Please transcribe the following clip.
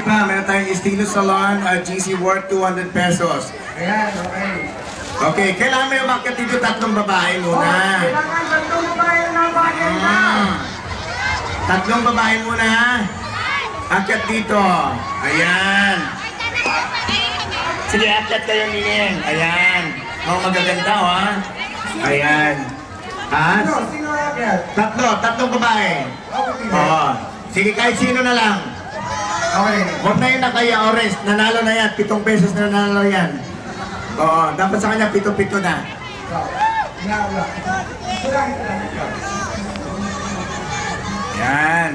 pa, meron tayong Estilo Salon at GC worth 200 pesos. Ayan, okay. Okay, kailangan may umakyat dito 3 babae muna. Kailangan 3 babae na bakit na. 3 babae muna ha. Akyat dito. Ayan. Sige, akyat kayo nining. Ayan. Oh, magaganda ha. Ayan. Ha? Sino akyat? 3 babae. Oo. Sige, kahit sino na lang. Okay. Huwag na yun na kaya orange. Nanalo na yan. 7 pesos na nanalo yan. Oo, dapat sa kanya 7 na. Yan.